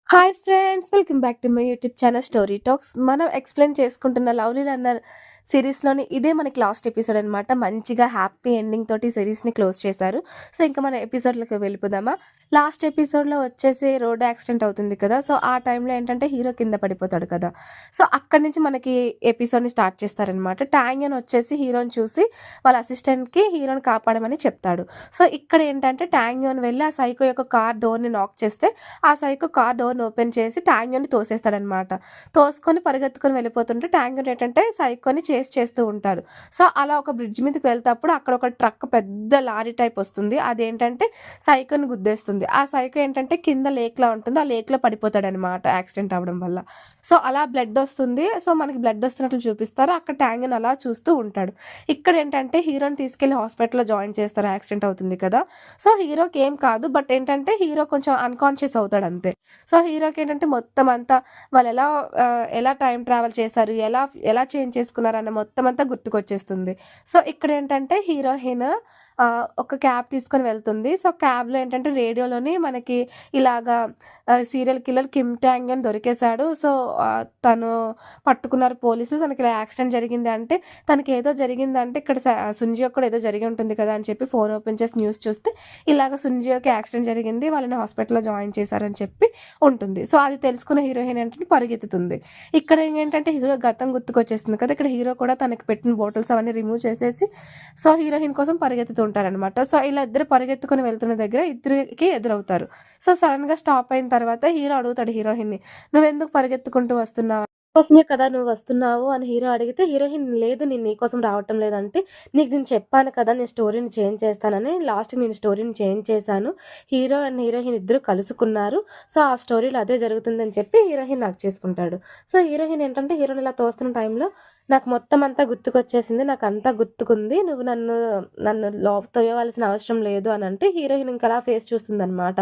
Hi friends! Welcome back to my YouTube channel story talks. మనం explain చేసుకుంటున్న 'lovely runner' సీరీస్‌లోని ఇదే మనకి last episode అనమాట. మంచిగా హ్యాపీ ఎండింగ్ తోటి సీరీస్‌ని క్లోజ్ చేశారు. సో, ఇంక మన ఎపిసోడ్‌లోకి వెళ్ళిపోదామా? లాస్ట్ ఎపిసోడ్‌లో వచ్చేసి రోడ్ యాక్సిడెంట్ అవుతుంది కదా! సో, ఆ టైంలో ఏంటంటే హీరో కింద పడిపోతాడు కదా! సో, అక్కడి నుంచి మనకి ఎపిసోడ్‌ని స్టార్ట్ చేస్తారనమాట. ట్యాంగ్‌యన్ వచ్చేసి హీరోని చూసి వాళ్ళ అసిస్టెంట్‌కి హీరోని కాపాడమని చెప్తాడు. సో, ఇక్కడ ఏంటంటే ట్యాంగ్‌యన్ వెళ్ళి ఆ సైకో యొక్క కార్ డోర్‌ని నాక్ చేస్తే ఆ సైకో కార్ డోర్‌ని ఓపెన్ చేసి ట్యాంగ్‌ని తోసేస్తాడనమాట. తోసుకొని పరిగెత్తుకొని వెళ్ళిపోతుంటే ట్యాంగర్ ఏంటంటే సైకోని చేస్ చేస్తూ ఉంటారు. సో, అలా ఒక బ్రిడ్జ్ మీదకి వెళ్తేప్పుడు అక్కడ ఒక ట్రక్ పెద్ద లారీ టైప్ వస్తుంది. అదేంటంటే సైకోని గుద్దేస్తుంది. ఆ సైకో ఏంటంటే కింద లేక్‌లా ఉంటుంది. ఆ లేక్‌లో పడిపోతాడనమాట యాక్సిడెంట్ అవ్వడం వల్ల. సో, అలా బ్లడ్ వస్తుంది. సో, మనకి బ్లడ్ వస్తున్నట్లు చూపిస్తారు. అక్కడ ట్యాంగన్ అలా చూస్తూ ఉంటాడు. ఇక్కడేంటంటే హీరోని తీసుకెళ్ళి హాస్పిటల్‌లో జాయిన్ చేస్తారు. యాక్సిడెంట్ అవుతుంది కదా! సో, హీరోకి ఏం కాదు. బట్ ఏంటంటే హీరో కొంచెం అన్‌కాన్షియస్ అవుతాడంతే. సో, హీరోకేంటంటే మొత్తం అంతా వాళ్ళెలా ఎలా టైమ్ ట్రావెల్ చేశారు, ఎలా ఎలా చేంజ్ చేసుకున్నారన్న మొత్తం అంతా గుర్తుకొచ్చేస్తుంది. సో, ఇక్కడేంటంటే హీరోయిన్ ఒక క్యాబ్ తీసుకొని వెళ్తుంది. సో, క్యాబ్‌లో ఏంటంటే రేడియోలోని మనకి ఇలాగా సీరియల్ కిల్లర్ కిమ్ టాంగ్ అని దొరికేసాడు. సో, తను పట్టుకున్నారు పోలీసులు. తనకిలా యాక్సిడెంట్ జరిగింది అంటే, తనకేదో జరిగిందంటే ఇక్కడ సుంజియోకి కూడా ఏదో జరిగి ఉంటుంది కదా! అని చెప్పి ఫోన్ ఓపెన్ చేసి న్యూస్ చూస్తే, ఇలాగ సుంజియోకి యాక్సిడెంట్ జరిగింది. వాళ్ళని హాస్పిటల్‌లో జాయిన్ చేశారని చెప్పి ఉంటుంది. సో, అది తెలుసుకున్న హీరోయిన్ ఏంటంటే పరిగెత్తుతుంది. ఇక్కడ ఏంటంటే హీరో గతం గుర్తుకొచ్చేస్తుంది కదా! ఇక్కడ హీరో కూడా తనకి పెట్టిన బాటిల్స్ అవన్నీ రిమూవ్ చేసేసి, సో, హీరోయిన్ కోసం పరిగెత్తుతూ ఉంటారనమాట. సో, ఇలా ఇద్దరు పరిగెత్తుకొని వెళ్తున్న దగ్గర ఇద్దరికి ఎదురవుతారు. సో, సడెన్‌గా స్టాప్ అయిన తర్వాత హీరో అడుగుతాడు హీరోయిన్‌ని, "నువ్వెందుకు పరిగెత్తుకుంటూ వస్తున్నావు? కోసమే కదా నువ్వు వస్తున్నావు" అని హీరో అడిగితే, హీరోయిన్ "లేదు నేను నీ కోసం రావటం లేదంటే, నీకు నేను చెప్పాను కదా నేను స్టోరీని చేంజ్ చేస్తానని. లాస్ట్‌కి నేను స్టోరీని చేంజ్ చేశాను. హీరో అండ్ హీరోయిన్ ఇద్దరు కలుసుకున్నారు. సో, ఆ స్టోరీలో అదే జరుగుతుందని చెప్పి హీరోయిన్ హగ్ చేసుకుంటాడు. సో, హీరోయిన్ ఏంటంటే హీరోని ఇలా తోస్తున్న టైంలో నాకు మొత్తం అంతా గుర్తుకొచ్చేసింది. నాకంతా గుర్తుకుంది. నువ్వు నన్ను నన్ను తోయవలసిన అవసరం లేదు అనంటే హీరోయిన్ ఇంకలా ఫేస్ చూస్తుందనమాట.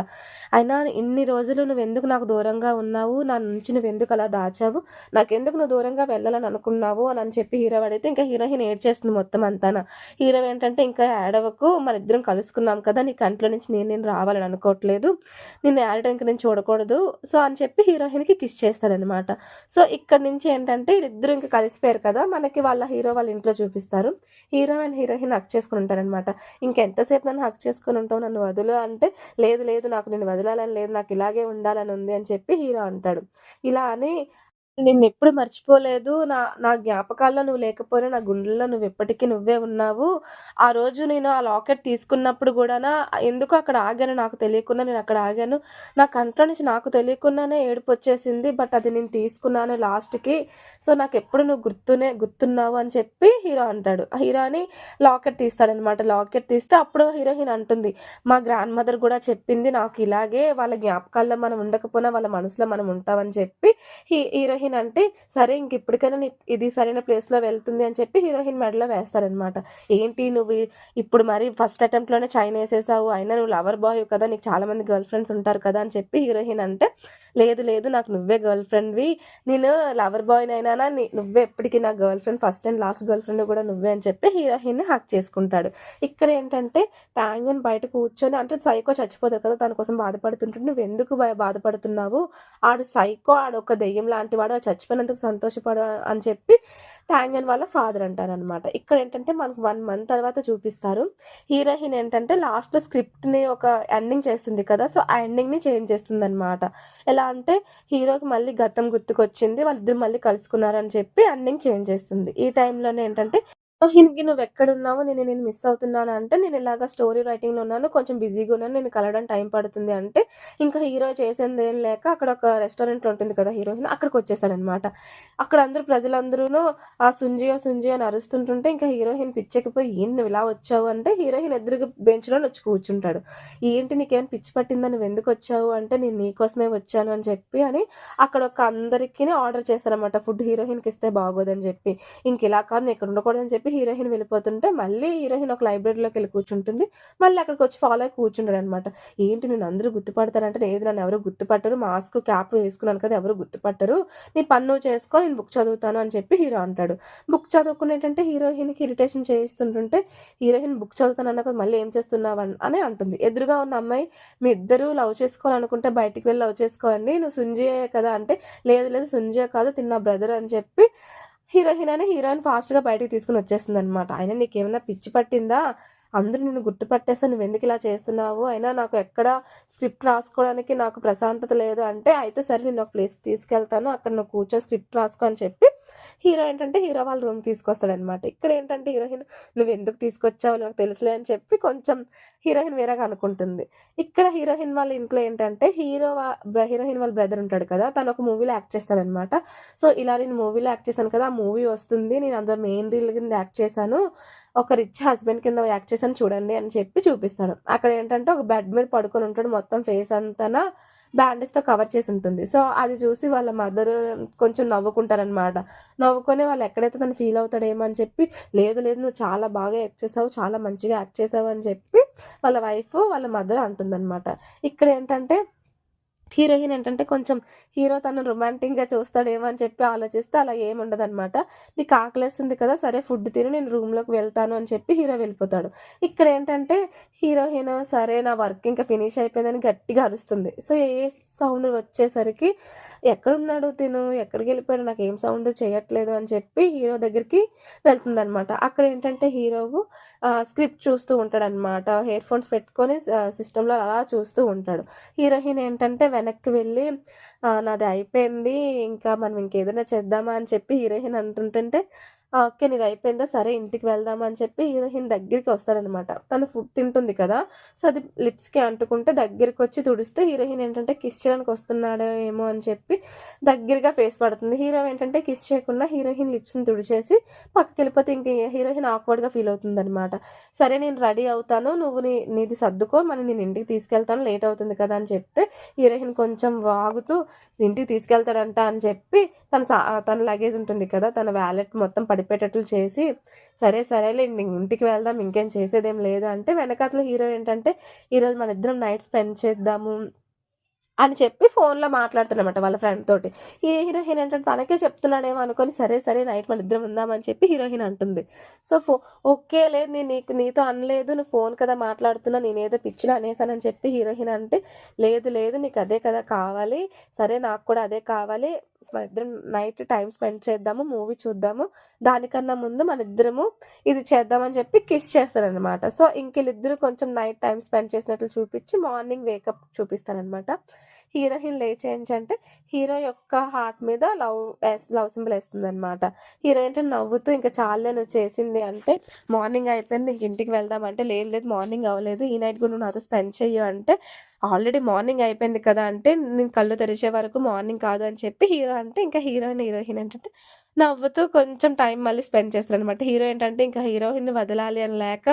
అయినా ఇన్ని రోజులు నువ్వెందుకు నాకు దూరంగా ఉన్నావు? నా నుంచి నువ్వెందుకు అలా దాచావు? నాకెందుకు నువ్వు దూరంగా వెళ్ళాలని అనుకున్నావు అని చెప్పి హీరో అడిగితే ఇంకా హీరోయిన్ ఏడ్చేస్తుంది మొత్తం అంతాన. హీరో ఏంటంటే ఇంకా ఏడవకు మనిద్దరం కలుసుకున్నాం కదా! నీ కంట్లో నుంచి నేను రావాలని అనుకోవట్లేదు. నిన్ను ఏడవడం ఇంక నేను చూడకూడదు. సో, అని చెప్పి హీరోయిన్‌కి కిస్ చేస్తాడనమాట. సో, ఇక్కడి నుంచి ఏంటంటే వీళ్ళిద్దరూ ఇంక కలిసిపోయారు కదా! మనకి వాళ్ళ హీరో వాళ్ళ ఇంట్లో చూపిస్తారు. హీరో అండ్ హీరోయిన్ హగ్ చేసుకొని ఉంటారనమాట. ఇంకెంతసేపు నన్ను హగ్ చేసుకొని ఉంటావు నన్ను వదులు అంటే, లేదు లేదు నాకు నిన్ను వదలాలని లేదు. నాకు ఇలాగే ఉండాలని ఉంది అని చెప్పి హీరో అంటాడు. ఇలా అని నిన్నెప్పుడు మర్చిపోలేదు. నా నా జ్ఞాపకాల్లో నువ్వు లేకపోయినా నా గుండెల్లో నువ్వెప్పటికి నువ్వే ఉన్నావు. ఆ రోజు నేను ఆ లాకెట్ తీసుకున్నప్పుడు గూడానా ఎందుకో అక్కడ ఆగాను నాకు తెలియకుండా నేనక్కడ ఆగాను. నా కంట్లో నుంచి నాకు తెలియకుండానే ఏడుపొచ్చేసింది. బట్ అది నేను తీసుకున్నాను లాస్ట్‌కి. సో, నాకెప్పుడు నువ్వు గుర్తున్నావు అని చెప్పి హీరో అంటాడు. హీరో అని లాకెట్ తీస్తాడనమాట. లాకెట్ తీస్తే అప్పుడు హీరోయిన్ అంటుంది. మా గ్రాండ్ మదర్ గూడా చెప్పింది నాకు ఇలాగే వాళ్ళ జ్ఞాపకాల్లో మనం ఉండకపోయినా వాళ్ళ మనసులో మనం ఉంటామని చెప్పి హీరోయిన్ అంటే, సరే ఇప్పటికైనా ఇది సరైన ప్లేస్‌లో వెళ్తుంది అని చెప్పి హీరోయిన్ మెడలో వేస్తారనమాట. ఏంటి నువ్వు ఇప్పుడు మరి ఫస్ట్ అటెంప్ట్‌లోనే చైన్ ఎసేసావు. అయినా నువ్వు లవర్ బాయ్‌వి కదా! నీకు చాలా మంది గర్ల్ ఫ్రెండ్స్ ఉంటారు కదా! అని చెప్పి హీరోయిన్ అంటే, లేదు లేదు నాకు నువ్వే గర్ల్ ఫ్రెండ్‌వి. నేను లవర్ బాయ్‌నైనానా నువ్వే ఎప్పటికి నా girl friend first and last girl friend కూడా నువ్వే అని చెప్పి హీరోయిన్‌ని హగ్ చేసుకుంటాడు. ఇక్కడ ఏంటంటే ట్యాంగన్ బయట కూర్చొని అంటే సైకో చచ్చిపోతారు కదా! తన కోసం బాధపడుతుంటే నువ్వెందుకు బాధపడుతున్నావు? ఆడు సైకో ఆడొక దెయ్యం లాంటివాడు. ఆడు చచ్చిపోయినందుకు సంతోషపడు అని చెప్పి ట్యాంగన్ వాళ్ళ ఫాదర్ అంటారనమాట. ఇక్కడేంటంటే మనకు 1 మంత్ తర్వాత చూపిస్తారు. హీరోయిన్ ఏంటంటే లాస్ట్‌లో స్క్రిప్ట్‌ని ఒక ఎండింగ్ చేస్తుంది కదా! సో, ఆ ఎండింగ్‌ని చేంజ్ చేస్తుందనమాట. ఎలా అంటే హీరోకి మళ్ళీ గతం గుర్తుకొచ్చింది. వాళ్ళిద్దరు మళ్ళీ కలుసుకున్నారని చెప్పి ఎండింగ్ చేంజ్ చేస్తుంది. ఈ టైంలోనే ఏంటంటే హిన్‌కి నువ్వెక్కడున్నావు? నేను మిస్ అవుతున్నాను అంటే, నేనిలాగ స్టోరీ రైటింగ్‌లో ఉన్నాను. కొంచెం బిజీగా ఉన్నాను. నిన్ను కలవడానికి టైం పడుతుంది అంటే, ఇంకా హీరో చేసిందేం లేక అక్కడ ఒక రెస్టారెంట్ ఉంటుంది కదా హీరోయిన్ అక్కడికొచ్చేసాడనమాట. అక్కడ అందరూ ప్రజలందరూను సుంజియో, సుంజియో అని అరుస్తుంటుంటే, ఇంకా హీరోయిన్ పిచ్చెక్కిపోయి ఏంటి నువ్విలా వచ్చావు అంటే, హీరోయిన్ ఎదురుగా బెంచ్‌లోనే వచ్చి కూర్చుంటాడు. ఏంటి నీకేమైనా పిచ్చి పట్టిందా? నువ్వెందుకొచ్చావు అంటే, నేను నీ కోసమే వచ్చాను అని చెప్పి అక్కడ ఒక అందరికిని ఆర్డర్ చేశారనమాట. ఫుడ్ హీరోయిన్‌కిస్తే బాగోదని చెప్పి. ఇంకిలా కాదు నేనిక్కడ ఉండకూడదని చెప్పి చెప్పి హీరోయిన్ వెళ్ళిపోతుంటే మళ్ళీ హీరోయిన్ ఒక లైబ్రరీలోకి వెళ్ళి కూర్చుంటుంది. మళ్ళీ అక్కడికి వచ్చి ఫాలో అయ్యి కూర్చుంటాడనమాట. ఏంటి నేను అందరూ గుర్తుపడతారంటే, లేదు నన్ను ఎవరు గుర్తుపట్టరు, మాస్క్ క్యాప్ వేసుకున్నాను కదా ఎవరు గుర్తుపట్టరు, నీ పని నువ్వు చేసుకో, నేను బుక్ చదువుతాను అని చెప్పి హీరో అంటాడు. బుక్ చదువుకుని ఏంటంటే హీరోయిన్కి ఇరిటేషన్ చేయిస్తుంటుంటే, హీరోయిన్ బుక్ చదువుతాను అన్నాక మళ్ళీ ఏం చేస్తున్నావు అని అంటుంది. ఎదురుగా ఉన్న అమ్మాయి, మీ ఇద్దరు లవ్ చేసుకోవాలనుకుంటే బయటికి వెళ్ళి లవ్ చేసుకోండి, నువ్వు సుంజియే కదా అంటే, లేదు లేదు సుంజియే కాదు తిన్న బ్రదర్ అని చెప్పి హీరోయిన్ ఫాస్ట్‌గా బయటికి తీసుకొని వచ్చేస్తుందనమాట. అయినా నీకేమన్నా పిచ్చి పట్టిందా? అందరూ నిన్ను గుర్తుపట్టేస్తే నువ్వెందుకు ఇలా చేస్తున్నావు? అయినా నాకు ఎక్కడ స్క్రిప్ట్ రాసుకోవడానికి నాకు ప్రశాంతత లేదు అంటే, అయితే సరే నిన్ను ఒక ప్లేస్‌కి తీసుకెళ్తాను. అక్కడ నువ్వు కూర్చొని స్క్రిప్ట్ రాసుకో అని చెప్పి హీరో వాళ్ళ రూమ్‌కి తీసుకొస్తాడనమాట. ఇక్కడేంటంటే హీరోయిన్ నువ్వెందుకు తీసుకొచ్చావో నాకు తెలుసులే అని చెప్పి కొంచెం హీరోయిన్ వేరేగా అనుకుంటుంది. ఇక్కడ హీరోయిన్ వాళ్ళ ఇంట్లో ఏంటంటే హీరోయిన్ వాళ్ళ బ్రదర్ ఉంటాడు కదా! తను ఒక మూవీలో యాక్ట్ చేస్తాడనమాట. సో, ఇలా నేను మూవీలో యాక్ట్ చేశాను కదా! ఆ మూవీ వస్తుంది. నేను అందులో మెయిన్ రీల్ కింద యాక్ట్ చేశాను. ఒక రిచ్ హస్బెండ్ కింద యాక్ట్ చేశాను చూడండి అని చెప్పి చూపిస్తాడు. అక్కడ ఏంటంటే ఒక బెడ్ మీద పడుకొని ఉంటాడు. మొత్తం ఫేస్ అంతాన బ్యాండేజ్‌తో కవర్ చేసి ఉంటుంది. సో, అది చూసి వాళ్ళ మదర్ కొంచెం నవ్వుకుంటారనమాట. నవ్వుకొని వాళ్ళు ఎక్కడైతే తను ఫీల్ అవుతాడేమో అని చెప్పి, లేదు లేదు నువ్వు చాలా బాగా యాక్ట్ చేసావు, చాలా మంచిగా యాక్ట్ చేసావు అని చెప్పి వాళ్ళ వైఫ్, వాళ్ళ మదర్ అంటుందనమాట. ఇక్కడేంటంటే హీరోయిన్ ఏంటంటే కొంచెం హీరో తనను రొమాంటిక్‌గా చూస్తాడేమో అని చెప్పి ఆలోచిస్తే అలా ఏముండదనమాట. నీకు ఆకలేస్తుంది కదా! సరే ఫుడ్ తిను నేను రూమ్‌లోకి వెళ్తాను అని చెప్పి హీరో వెళ్ళిపోతాడు. ఇక్కడేంటంటే హీరోయిన్ సరే నా వర్క్ ఇంకా ఫినిష్ అయిపోయిందని గట్టిగా అరుస్తుంది. సో, ఏ సౌండ్ వచ్చేసరికి ఎక్కడున్నాడు తిను? ఎక్కడికెళ్ళిపోయాడు? నాకేం సౌండ్ చేయట్లేదు అని చెప్పి హీరో దగ్గరికి వెళ్తుందనమాట. అక్కడేంటంటే హీరోవు స్క్రిప్ట్ చూస్తూ ఉంటాడనమాట. ఇయర్ ఫోన్స్ పెట్టుకొని సిస్టమ్‌లో అలా చూస్తూ ఉంటాడు. హీరోయిన్ ఏంటంటే వెనక్కి వెళ్ళి నాది అయిపోయింది. ఇంకా మనం ఇంకేదైనా చేద్దామా అని చెప్పి హీరోయిన్ అంటుంటుంటే, ఓకే. నీది అయిపోయిందా? సరే ఇంటికి వెళ్దాం అని చెప్పి హీరోయిన్ దగ్గరికి వస్తాడనమాట. తను ఫుడ్ తింటుంది కదా! సో, అది లిప్స్‌కి అంటుకుంటే దగ్గరికొచ్చి తుడిస్తే హీరోయిన్ ఏంటంటే కిస్ చేయడానికి వస్తున్నాడో ఏమో అని చెప్పి దగ్గరగా ఫేస్ పడుతుంది. హీరో ఏంటంటే కిస్ చేయకుండా హీరోయిన్ లిప్స్‌ని తుడిచేసి పక్కకెళ్ళిపోతే ఇంక హీరోయిన్ ఆక్వర్డ్‌గా ఫీల్ అవుతుందనమాట. సరే నేను రెడీ అవుతాను. నువ్వు నీది సర్దుకో మరి నేను ఇంటికి తీసుకెళ్తాను. లేట్ అవుతుంది కదా! అని చెప్తే హీరోయిన్ కొంచెం వాగుతూ ఇంటికి తీసుకెళ్తాడంట అని చెప్పి తన లగేజ్ ఉంటుంది కదా! తన వాలెట్ మొత్తం పడిపోయేటట్లు చేసి, సరే సరేలే ఇంటికి వెళ్దాం ఇంకేం చేసేదేం లేదు అంటే, వెనకాతల హీరో ఏంటంటే, ఈరోజు మనిద్దరం నైట్ స్పెండ్ చేద్దాము అని చెప్పి ఫోన్‌లో మాట్లాడుతాడనమాట వాళ్ళ ఫ్రెండ్ తోటి. ఈ హీరోయిన్ ఏంటంటే తనకే చెప్తున్నాడేమో అనుకోని సరే, సరే నైట్ మనిద్దరం ఉందామని చెప్పి హీరోయిన్ అంటుంది. So, okay. లేదు నేను నీతో అనలేదు. నువ్వు ఫోన్ కదా మాట్లాడుతున్నావు. నేనేదో పిచ్చిలో అనేసానని చెప్పి హీరోయిన్ అంటే, లేదు లేదు నీకు అదే కదా కావాలి. సరే నాకు కూడా అదే కావాలి. మనిద్దరం నైట్ టైమ్ స్పెండ్ చేద్దాము. మూవీ చూద్దాము. దానికన్నా ముందు మనిద్దరము ఇది చేద్దామని చెప్పి కిస్ చేస్తారనమాట. సో, ఇంకీళ్ళిద్దరూ కొంచెం నైట్ టైమ్ స్పెండ్ చేసినట్లు చూపిచ్చి మార్నింగ్ వేకప్ చూపిస్తారనమాట. హీరోయిన్ లేచి ఏంటంటే హీరో యొక్క హార్ట్ మీద లవ్ సింబల్ ఏస్తుందనమాట. హీరో ఏంటంటే నవ్వుతూ ఇంక చాలులే నువ్వు చేసింది అంటే, మార్నింగ్ అయిపోయింది ఇంక ఇంటికి వెళ్దాం అంటే, లేదు లేదు మార్నింగ్ అవ్వలేదు. ఈ నైట్ కూడా నువ్వు నాతో స్పెండ్ చెయ్యు అంటే, ఆల్రెడీ మార్నింగ్ అయిపోయింది కదా! అంటే, నేను కళ్ళు తెరిచే వరకు మార్నింగ్ కాదు అని చెప్పి హీరో అంటే, ఇంకా హీరోయిన్ ఏంటంటే నవ్వుతూ కొంచెం టైం మళ్ళీ స్పెండ్ చేస్తారనమాట. హీరో ఏంటంటే ఇంకా హీరోయిన్‌ని వదలాలి అని లేక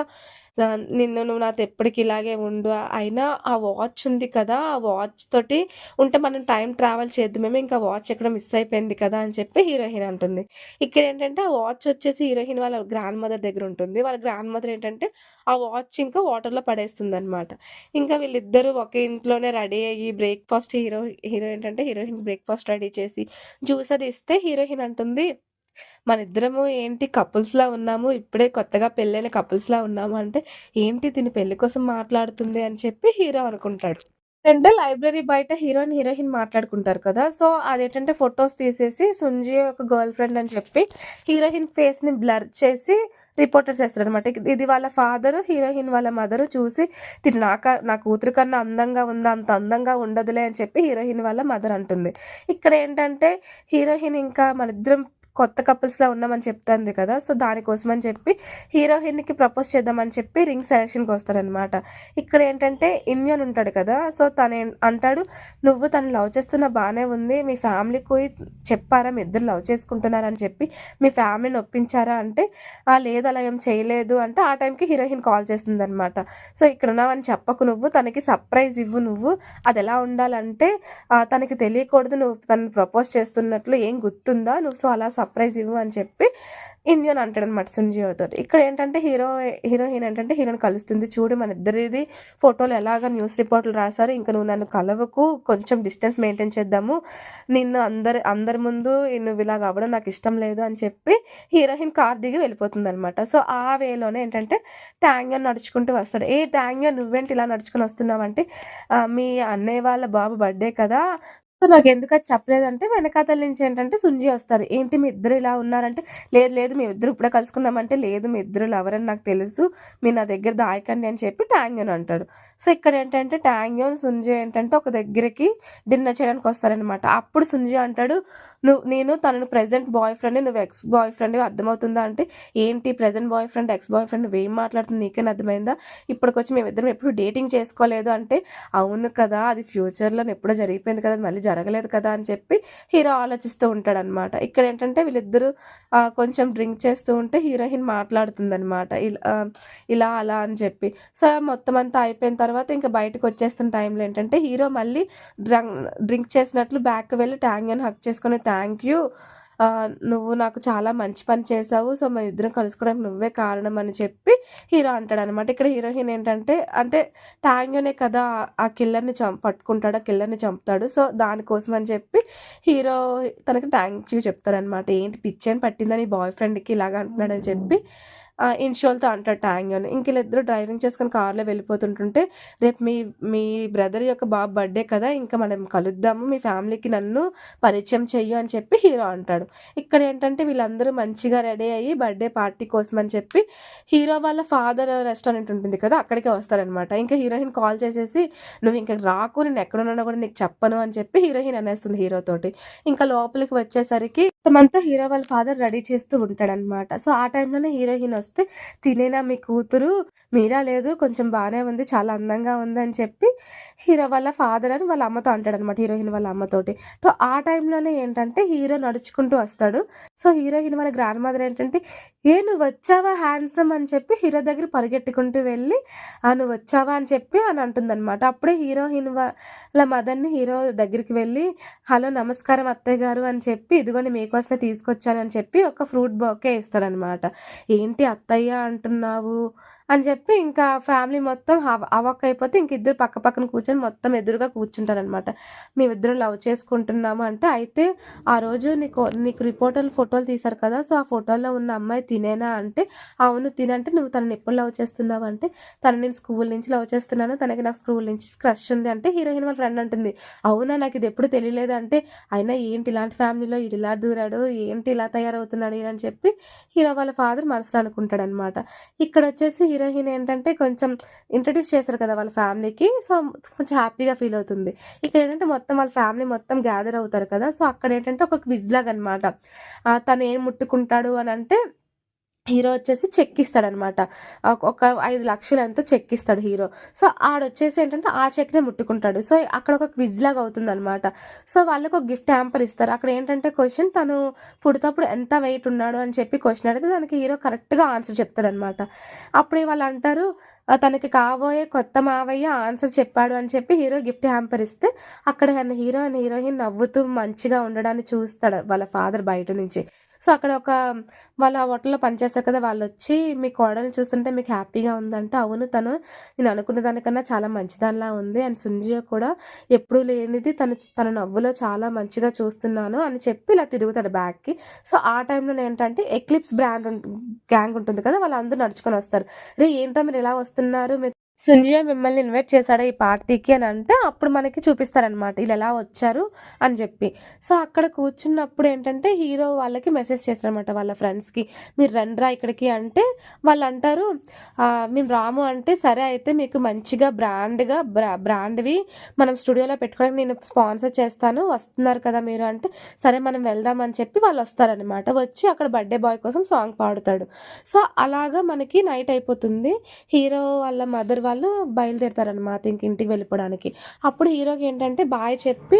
నువ్వు నాతో ఎప్పటికి ఇలాగే ఉండు. అయినా ఆ వాచ్ ఉంది కదా! ఆ వాచ్ తోటి ఉంటే మనం టైమ్ ట్రావెల్ చేద్దుమేమో ఇంకా వాచ్ ఎక్కడో మిస్ అయిపోయింది కదా! అని చెప్పి హీరోయిన్ అంటుంది. ఇక్కడేంటంటే ఆ వాచ్ వచ్చేసి హీరోయిన్ వాళ్ళ గ్రాండ్ మదర్ దగ్గర ఉంటుంది. వాళ్ళ గ్రాండ్ మదర్ ఏంటంటే ఆ వాచ్ ఇంకా వాటర్‌లో పడేస్తుందనమాట. ఇంకా వీళ్ళిద్దరూ ఒకే ఇంట్లోనే రెడీ అయ్యి హీరో ఏంటంటే హీరోయిన్ బ్రేక్‌ఫాస్ట్ రెడీ చేసి జ్యూస్ అది ఇస్తే హీరోయిన్ అంటుంది, మనిద్దరము ఏంటి కపుల్స్‌లా ఉన్నాము. ఇప్పుడే కొత్తగా పెళ్ళైన కపుల్స్‌లా ఉన్నాము అంటే, ఏంటి తిను పెళ్లి కోసం మాట్లాడుతుంది అని చెప్పి హీరో అనుకుంటాడు. అంటే లైబ్రరీ బయట హీరోయిన్ మాట్లాడుకుంటారు కదా! సో, అదేంటంటే ఫోటోస్ తీసేసి సుంజీ ఒక గర్ల్ ఫ్రెండ్ అని చెప్పి హీరోయిన్ ఫేస్‌ని బ్లర్ చేసి రిపోర్టర్స్ ఏస్తారనమాట. ఇది వాళ్ళ ఫాదరు, హీరోయిన్ వాళ్ళ మదరు చూసి తిను నా కూతురు కన్నా అందంగా ఉందా? అంత అందంగా ఉండదులే అని చెప్పి హీరోయిన్ వాళ్ళ మదర్ అంటుంది. ఇక్కడేంటంటే హీరోయిన్ ఇంకా మనిద్దరం కొత్త కపుల్స్‌లా ఉన్నామని చెప్తాంది కదా! సో, దానికోసమని చెప్పి హీరోయిన్‌కి ప్రపోజ్ చేద్దామని చెప్పి రింగ్ సెలక్షన్‌కొస్తారనమాట. ఇక్కడేంటంటే ఇమ్యాన్ ఉంటాడు కదా! సో, అంటాడు, "నువ్వు తనని లవ్ చేస్తున్నా బానే ఉంది. మీ ఫ్యామిలీకి చెప్పారా మీ ఇద్దరు లవ్ చేసుకుంటున్నారని చెప్పి? మీ ఫ్యామిలీని ఒప్పించారా?" అంటే, లేదు అలా ఏం చేయలేదు" అంటే, ఆ టైంకి హీరోయిన్ కాల్ చేస్తుందనమాట. "సో, ఇక్కడున్నావని చెప్పకు నువ్వు. తనకి సర్ప్రైజ్ ఇవ్వు నువ్వు. అదెలా ఉండాలంటే తనకి తెలియకూడదు నువ్వు తనని ప్రపోజ్ చేస్తున్నట్లు. ఏం గుర్తుందా? నువ్వు సో, అలా సర్ప్రైజ్ ఇవ్వు" అని చెప్పి ఇండియన్ అంటాడనమాట సుంజియోతోటి. ఇక్కడ ఏంటంటే హీరోయిన్ ఏంటంటే హీరోని కలుస్తుంది. చూడు మన ఇద్దరిది ఫోటోలు ఎలాగా న్యూస్ రిపోర్టులు రాశారు. ఇంక నువ్వు నన్ను కలవకు. కొంచెం డిస్టెన్స్ మెయింటైన్ చేద్దాము. నిన్ను అందరి ముందు నువ్వు ఇలాగ అవ్వడం నాకు ఇష్టం లేదు అని చెప్పి హీరోయిన్ కార్ దిగి వెళ్ళిపోతుందనమాట. సో, ఆ వేలోనే ఏంటంటే టాంగ్యన్ నడుచుకుంటూ వస్తాడు. "ఏ టాంగ్యన్ నువ్వేంటి ఇలా నడుచుకొని వస్తున్నావంటే" "మీ అన్నయ్య వాళ్ళ బాబు బర్త్‌డే కదా! సో, నాకెందుకది చెప్పలేదంటే" వెనకాతల నుంచి ఏంటంటే సుంజీ వస్తారు. "ఏంటి మీ ఇద్దరు ఇలా ఉన్నారంటే" "లేదు లేదు మేమిద్దరు ఇప్పుడే కలుసుకున్నామంటే" "లేదు మీ ఇద్దరు లవర్ అని నాకు తెలుసు. మీరు నా దగ్గర దాయకండి" అని చెప్పి టాంగ్యన్ అంటాడు. సో, ఇక్కడేంటంటే టాంగ్యన్, సుంజీ ఏంటంటే ఒక దగ్గరికి డిన్నర్ చేయడానికి వస్తారనమాట. అప్పుడు సుంజీ అంటాడు, నేను తనని ప్రెజెంట్ బాయ్ ఫ్రెండ్‌ని, నువ్వు ఎక్స్ బాయ్ ఫ్రెండ్‌వి అర్థమవుతుందా" అంటే, "ఏంటి present boy friend, X boy friend నువ్వేం మాట్లాడుతున్నావు నీకైనా అర్థమైందా? ఇప్పటికొచ్చి మేమిద్దరం ఎప్పుడు డేటింగ్ చేసుకోలేదు" అంటే, "అవును కదా! అది ఫ్యూచర్‌లో ఎప్పుడో జరిగిపోయింది కదా! అది మళ్ళీ జరగలేదు కదా!" అని చెప్పి హీరో ఆలోచిస్తూ ఉంటాడనమాట. ఇక్కడేంటంటే వీళ్ళిద్దరూ కొంచెం డ్రింక్ చేస్తూ ఉంటే హీరోయిన్ మాట్లాడుతుందనమాట. ఇలా అలా అని చెప్పి. సో, మొత్తం అంతా అయిపోయిన తర్వాత ఇంక బయటకొచ్చేస్తున్న టైంలో ఏంటంటే హీరో మళ్ళీ డ్రింక్ చేసినట్లు బ్యాక్‌కి వెళ్ళి టాంగ్యన్ని హగ్ చేసుకొని "థ్యాంక్ యూ. నువ్వు నాకు చాలా మంచి పని చేశావు. సో, మేమిద్దరం కలుసుకోవడానికి నువ్వే కారణం" అని చెప్పి హీరో అంటాడనమాట. ఇక్కడ హీరోయిన్ ఏంటంటే అంటే టాంగ్యనే కదా ఆ కిల్లర్‌ని పట్టుకుంటాడు. ఆ కిల్లర్‌ని చంపుతాడు. సో, దానికోసం అని చెప్పి హీరో తనకి థ్యాంక్ యూ చెప్తారనమాట. "ఏంటి పిచ్చేం పట్టిందా నీ బాయ్ ఫ్రెండ్‌కి ఇలాగ అంటున్నాడని" చెప్పి ఇన్‌షోల్‌తో అంటాడు టాంగ్యన్. ఇంక ఈళ్ళిద్దరూ డ్రైవింగ్ చేసుకొని కార్‌లో వెళ్ళిపోతుంటుంటే, "రేపు మీ మీ బ్రదర్ యొక్క బాబు బర్త్‌డే కదా! ఇంక మనం కలుద్దాము. మీ ఫ్యామిలీకి నన్ను పరిచయం చెయ్యి" అని చెప్పి హీరో అంటాడు. ఇక్కడేంటంటే వీళ్ళందరూ మంచిగా రెడీ అయ్యి బర్త్‌డే పార్టీ కోసం అని చెప్పి హీరో వాళ్ళ ఫాదర్ రెస్టారెంట్ ఉంటుంది కదా! అక్కడికే వస్తారనమాట. ఇంకా హీరోయిన్ కాల్ చేసేసి, "నువ్వు ఇంక రాకు. నేను ఎక్కడున్నానో కూడా నీకు చెప్పను" అని చెప్పి హీరోయిన్ అనేస్తుంది హీరోతోటి. ఇంకా లోపలికి వచ్చేసరికి మొత్తమంతా హీరో వాళ్ళ ఫాదర్ రెడీ చేస్తూ ఉంటాడనమాట. సో, ఆ టైంలోనే హీరోయిన్ వస్తే, "తినేనా మీ కూతురు? మీరా లేదు కొంచెం బానే ఉంది. చాలా అందంగా ఉంది" అని చెప్పి హీరో వాళ్ళ ఫాదర్ అని వాళ్ళ అమ్మతో అంటాడనమాట. హీరోయిన్ వాళ్ళ అమ్మతోటి. సో, ఆ టైంలోనే ఏంటంటే హీరో నడుచుకుంటూ వస్తాడు. సో, హీరోయిన్ వాళ్ళ గ్రాండ్ మదర్ ఏంటంటే, "ఏ నువ్వొచ్చావా హ్యాండ్సమ్" అని చెప్పి హీరో దగ్గర పరిగెట్టుకుంటూ వెళ్ళి, "నువ్వొచ్చావా" అని చెప్పి అని అంటుందనమాట. అప్పుడే హీరోయిన్ వాళ్ళ మదర్‌ని హీరో దగ్గరికి వెళ్ళి, "హలో నమస్కారం అత్తయ్య గారు" అని చెప్పి, "ఇదిగోండి మీకోసమే తీసుకొచ్చాను" అని చెప్పి ఒక ఫ్రూట్ బొకే ఇస్తాడనమాట. "ఏంటి అత్తయ్య అంటున్నావు" అని చెప్పి ఇంకా ఫ్యామిలీ మొత్తం అవాక్కయిపోతే ఇంక ఇద్దరు పక్క పక్కన కూర్చొని మొత్తం ఎదురుగా కూర్చుంటారనమాట. "మేమిద్దరం లవ్ చేసుకుంటున్నాము" అంటే, "అయితే ఆ రోజు నీకు రిపోర్టర్లు ఫోటోలు తీశారు కదా! సో, ఆ ఫోటోలో ఉన్న అమ్మాయి తినేనా" అంటే, "అవును తినే" అంటే, "నువ్వు తనని ఎప్పుడు లవ్ చేస్తున్నావు" అంటే, "తనని నేను స్కూల్ నుంచి లవ్ చేస్తున్నాను. తనకి నాకు స్కూల్ నుంచి క్రష్ ఉంది" అంటే హీరోయిన్ వాళ్ళ ఫ్రెండ్ అంటుంది, "అవునా నాకిది ఎప్పుడు తెలియలేదు" అంటే, "అయినా ఏంటి ఇలాంటి ఫ్యామిలీలో ఈడిలా దూరాడు, ఏంటి ఇలా తయారవుతున్నాడు ఈయన" అని చెప్పి హీరో వాళ్ళ ఫాదర్ మనసులో అనుకుంటాడనమాట. ఇక్కడొచ్చేసి హీరోయిన్ ఏంటంటే కొంచెం ఇంట్రొడ్యూస్ చేశారు కదా వాళ్ళ ఫ్యామిలీకి. సో, కొంచెం హ్యాపీగా ఫీల్ అవుతుంది. ఇక్కడేంటంటే మొత్తం వాళ్ళ ఫ్యామిలీ మొత్తం గ్యాదర్ అవుతారు కదా! సో, అక్కడేంటంటే ఒక క్విజ్ లాగనమాట. తను ఏం ముట్టుకుంటాడు అనంటే హీరో వచ్చేసి చెక్ ఇస్తాడనమాట. ఒక 5,00,000 ఎంతో చెక్ ఇస్తాడు హీరో. సో, ఆడొచ్చేసి ఏంటంటే ఆ చెక్‌నే ముట్టుకుంటాడు. సో, అక్కడ ఒక క్విజ్ లాగా అవుతుందనమాట. సో, వాళ్ళకి ఒక గిఫ్ట్ హ్యాంపర్ ఇస్తారు. అక్కడ ఏంటంటే క్వెషన్ తను పుడతప్పుడు ఎంత వెయిట్ ఉన్నాడు అని చెప్పి క్వెషన్ అడిగితే దానికి హీరో కరెక్ట్‌గా ఆన్సర్ చెప్తాడనమాట. అప్పుడు వాళ్ళంటారు తనకి కాబోయే కొత్త మావయ్య ఆన్సర్ చెప్పాడు అని చెప్పి హీరో గిఫ్ట్ హ్యాంపర్ ఇస్తే అక్కడ హీరో అండ్ హీరోయిన్ నవ్వుతూ మంచిగా ఉండడాన్ని చూస్తాడు వాళ్ళ ఫాదర్ బయట నుంచి. సో, అక్కడ వాళ్ళ హోటల్‌లో పనిచేస్తారు కదా! వాళ్ళొచ్చి, "మీ కోడల్ని చూస్తుంటే మీకు హ్యాపీగా ఉందంటే" "అవును. తను నేను అనుకున్న దానికన్నా చాలా మంచిదానిలా ఉంది. అండ్ సుంజియో కూడా ఎప్పుడూ లేనిది తన నవ్వులో చాలా మంచిగా చూస్తున్నాను" అని చెప్పి ఇలా తిరుగుతాడు బ్యాక్‌కి. సో, ఆ టైంలోనే ఏంటంటే ఎక్లిప్స్ గ్యాంగ్ ఉంటుంది కదా! వాళ్ళందరూ నడుచుకొనొస్తారు. "రేయ్! ఏంట్రా మీరిలా వస్తున్నారు? సుంజియో మిమ్మల్ని ఇన్వైట్ చేశాడా ఈ పార్టీకి" అని అంటే అప్పుడు మనకి చూపిస్తారనమాట. ఈళ్ళెలా వచ్చారు అని జెప్పి. సో, అక్కడ కూర్చున్నప్పుడు ఏంటంటే హీరో వాళ్ళకి మెసేజ్ చేస్తాడనమాట వాళ్ళ ఫ్రెండ్స్‌కి. "మీరు రండ్రా ఇక్కడికి" అంటే వాళ్ళంటారు "మేము రాము" అంటే, "సరే అయితే మీకు మంచిగా బ్రాండ్‌వి మనం స్టూడియోలో పెట్టుకోవడానికి నేను స్పాన్సర్ చేస్తాను. వస్తున్నారు కదా మీరు" అంటే, "సరే మనం వెళ్దాం" అని చెప్పి వాళ్ళొస్తారనమాట. వచ్చి అక్కడ బర్త్‌డే బాయ్ కోసం సాంగ్ పాడుతాడు. సో, అలాగా మనకి నైట్ అయిపోతుంది. హీరో వాళ్ళ మదర్ వాళ్ళు బయలుదేరుతారనమాట ఇంక ఇంటికి వెళ్ళిపోవడానికి. అప్పుడు హీరోకి ఏంటంటే బాయ్ చెప్పి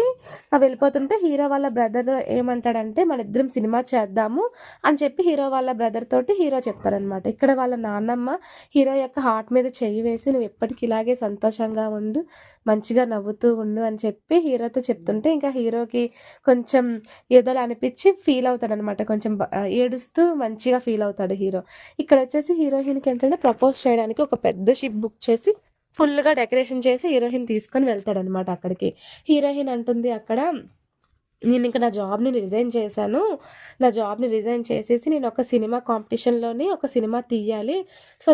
వెళ్ళిపోతుంటే హీరో వాళ్ళ బ్రదర్ ఏమంటాడంటే, "మనిద్దరం సినిమా చేద్దాము" అని చెప్పి హీరో వాళ్ళ బ్రదర్ తోటి హీరో చెప్తారనమాట. ఇక్కడ వాళ్ళ నాన్నమ్మ హీరో యొక్క హార్ట్ మీద చెయ్యి వేసి, "నువ్వు ఎప్పటికి ఇలాగే సంతోషంగా ఉండు. మంచిగా నవ్వుతూ ఉండు అని చెప్పి హీరోతో చెప్తుంటే ఇంకా హీరోకి కొంచెం ఏదోలా అనిపించి ఫీల్ అవుతాడనమాట. కొంచెం ఏడుస్తూ మంచిగా ఫీల్ అవుతాడు హీరో. ఇక్కడొచ్చేసి హీరోయిన్‌కి ఏంటంటే ప్రపోజ్ చేయడానికి ఒక పెద్ద షిప్ బుక్ చేసి ఫుల్‌గా డెకరేషన్ చేసి హీరోయిన్ తీసుకొని వెళ్తాడనమాట అక్కడికి. హీరోయిన్ అంటుంది అక్కడ, నేనింక నా జాబ్‌ని రిజైన్ చేశాను. నా జాబ్‌ని రిజైన్ చేసేసి నేనొక సినిమా కాంపిటీషన్‌లోని ఒక సినిమా తీయాలి. సో,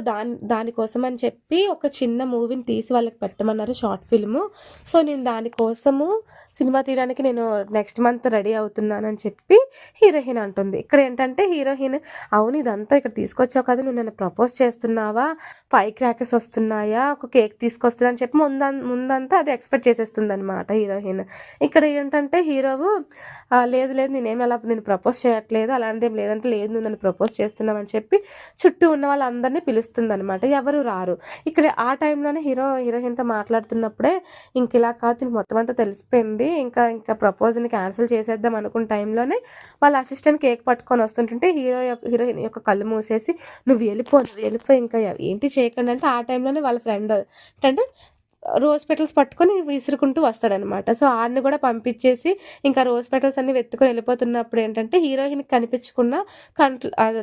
దానికోసం అని చెప్పి ఒక చిన్న మూవీని తీసి వాళ్ళకి పెట్టమన్నారు షార్ట్ ఫిల్ము. సో, నేను దానికోసము సినిమా తీయడానికి నేను నెక్స్ట్ మంత్ రెడీ అవుతున్నానని చెప్పి హీరోయిన్ అంటుంది. ఇక్కడేంటంటే హీరోయిన్, అవును ఇదంతా ఇక్కడ తీసుకొచ్చావు కదా! నువ్వు నన్ను ప్రపోజ్ చేస్తున్నావా? ఫైర్ క్రాకర్స్ వస్తున్నాయా? ఒక కేక్ తీసుకొస్తున్నా అని చెప్పి ముందంతా అది ఎక్స్‌పెక్ట్ చేసేస్తుందనమాట హీరోయిన్. ఇక్కడ ఏంటంటే హీరోవు లేదు లేదు నేను ప్రపోజ్ చేయట్లేదు అలాంటిదేం లేదంటే, లేదు నువ్వు నన్ను ప్రపోజ్ చేస్తున్నావని చెప్పి చుట్టూ ఉన్న వాళ్ళందరినీ పిలుస్తుందనమాట. ఎవరు రారు. ఇక్కడ ఆ టైంలోనే హీరోయిన్‌తో మాట్లాడుతున్నప్పుడే ఇలా కాదు నీకు మొత్తం అంతా తెలిసిపోయింది. ఇంకా ప్రపోజ్‌ని క్యాన్సిల్ చేసేద్దాం అనుకున్న టైంలోనే వాళ్ళ అసిస్టెంట్ కేక్ పట్టుకొని వస్తుంటుంటే హీరోయిన్ యొక్క కళ్ళు మూసేసి నువ్వు వెళ్ళిపో ఇంకా ఏంటి చేయకండి అంటే, ఆ టైంలోనే వాళ్ళ ఫ్రెండ్ ఏంటంటే రోజ్ పెటల్స్ పట్టుకొని విసురుకుంటూ వస్తాడనమాట. సో, ఆడిని కూడా పంపించేసి ఇంకా రోజ్ పెటల్స్ అన్నీ వెతుక్కొని వెళ్ళిపోతున్నప్పుడు ఏంటంటే హీరోయిన్‌కి కనిపించకుండా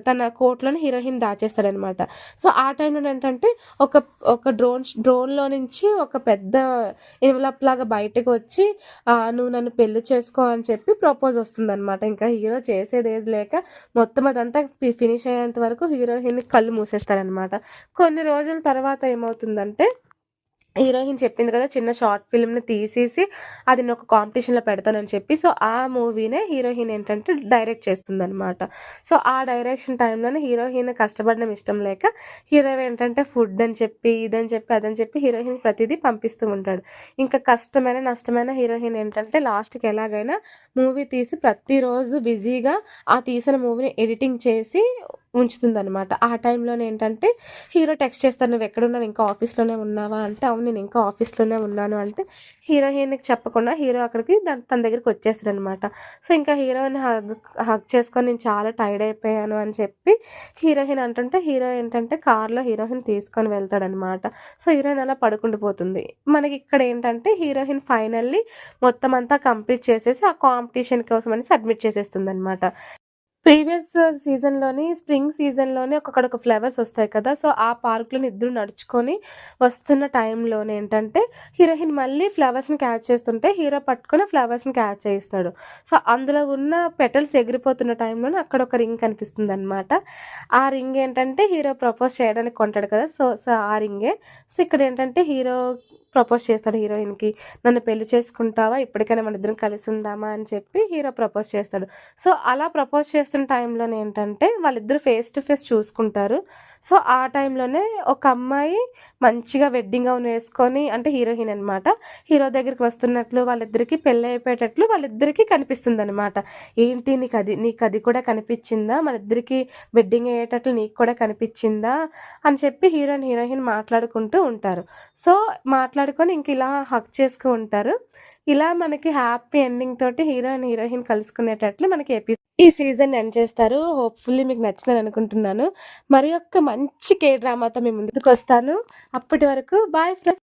తన కోట్‌లోని హీరోయిన్ దాచేస్తాడనమాట. సో, ఆ టైంలో ఏంటంటే ఒక ఒక డ్రోన్‌లో నుంచి ఒక పెద్ద ఎన్వలప్ లాగా బయటకు వచ్చి నువ్వు నన్ను పెళ్లి చేసుకో అని చెప్పి ప్రపోజ్ వస్తుందనమాట. ఇంకా హీరో చేసేదేది లేక మొత్తం అదంతా ఫినిష్ అయ్యేంత వరకు హీరోయిన్ కళ్ళు మూసేస్తాడనమాట. కొన్ని రోజుల తర్వాత ఏమవుతుందంటే, హీరోయిన్ చెప్పింది కదా చిన్న షార్ట్ ఫిల్మ్‌ని తీసేసి అది నేను ఒక కాంపిటీషన్‌లో పెడతానని చెప్పి. సో, ఆ మూవీనే హీరోయిన్ ఏంటంటే డైరెక్ట్ చేస్తుందనమాట. సో, ఆ డైరెక్షన్ టైంలోనే హీరోయిన్ కష్టపడడం ఇష్టం లేక హీరో ఏంటంటే ఫుడ్ అని చెప్పి, ఇదని చెప్పి, అదని చెప్పి హీరోయిన్‌కి ప్రతీదీ పంపిస్తూ ఉంటాడు. ఇంకా కష్టమైన, నష్టమైన హీరోయిన్ ఏంటంటే లాస్ట్‌కి ఎలాగైనా మూవీ తీసి ప్రతిరోజు బిజీగా ఆ తీసిన మూవీని ఎడిటింగ్ చేసి ఉంచుతుందనమాట. ఆ టైంలోనే ఏంటంటే హీరో టెక్స్ట్ చేస్తాడు, "నువ్వెక్కడున్నావు? ఇంకా ఆఫీస్‌లోనే ఉన్నావా?" అంటే, "అవును నేను ఇంకా ఆఫీస్‌లోనే ఉన్నాను" అంటే హీరోయిన్‌కి చెప్పకుండా హీరో అక్కడికి తన దగ్గరికి వచ్చేస్తాడనమాట. సో, ఇంకా హీరోయిన్ హగ్ చేసుకొని నేను చాలా టైర్డ్ అయిపోయాను అని చెప్పి హీరోయిన్ అంటుంటే, హీరో ఏంటంటే కార్‌లో హీరోయిన్ తీసుకొని వెళ్తాడనమాట. సో, హీరోయిన్ అలా పడుకుండిపోతుంది. మనకి ఇక్కడ ఏంటంటే హీరోయిన్ ఫైనల్లీ మొత్తం అంతా కంప్లీట్ చేసేసి ఆ కాంపిటీషన్ కోసం అని సబ్మిట్ చేసేస్తుందనమాట. ప్రీవియస్ స్ప్రింగ్ సీజన్‌లోనే అక్కడొక ఫ్లవర్స్ ఒస్తాయి కదా! సో, ఆ పార్క్‌లోని ఇద్దరు నడుచుకొని వస్తున్న టైంలోనేంటంటే, హీరోయిన్ మళ్ళీ ఫ్లవర్స్‌ని క్యాచ్ చేస్తుంటే, హీరో పట్టుకొని ఫ్లవర్స్‌ని క్యాచ్ చేయిస్తాడు. సో, అందులో ఉన్న పెటల్స్ ఎగిరిపోతున్న టైంలోనే అక్కడొక రింగ్ కనిపిస్తుందనమాట. ఆ రింగ్ ఏంటంటే, హీరో ప్రపోజ్ చేయడానికి కొంటాడు కదా! సో, ఆ రింగే. సో, ఇక్కడేంటంటే హీరో ప్రపోజ్ చేస్తాడు హీరోయిన్‌కి. "నన్ను పెళ్లి చేసుకుంటావా? ఇప్పటికైనా మనిద్దరం కలిసి ఉందామా?" అని చెప్పి హీరో ప్రపోజ్ చేస్తాడు. సో, అలా ప్రపోజ్ చేస్తున్న టైంలోనేంటంటే, వాళ్ళిద్దరూ ఫేస్ టు ఫేస్ చూసుకుంటారు. సో, ఆ టైంలోనే ఒక అమ్మాయి మంచిగా వెడ్డింగ్ గౌన్ వేసుకొని అంటే హీరోయిన్ అనమాట. హీరో దగ్గరికి వస్తున్నట్లు, వాళ్ళిద్దరికీ పెళ్లయిపోయేటట్లు వాళ్ళిద్దరికీ కనిపిస్తుందనమాట. "ఏంటి నీకది కూడా కనిపిచ్చిందా? మనిద్దరికీ వెడ్డింగ్ అయ్యేటట్లు నీకు కూడా కనిపిచ్చిందా?" అని చెప్పి హీరోయిన్ మాట్లాడుకుంటూ ఉంటారు. సో, మాట్లాడుకొని ఇంకిలా హగ్ చేసుకు ఉంటారు. ఇలా మనకి హ్యాపీ ఎండింగ్ తోటి హీరోయిన్ కలుసుకునేటట్లు మనకి ఈ సీజన్ ఎండ్ చేస్తారు. హోప్‌ఫుల్లీ మీకు నచ్చిందని అనుకుంటున్నాను. మరి యొక్క మంచి కే డ్రామాతో మీ ముందుకొస్తాను. అప్పటి వరకు బాయ్ ఫ్రెండ్స్.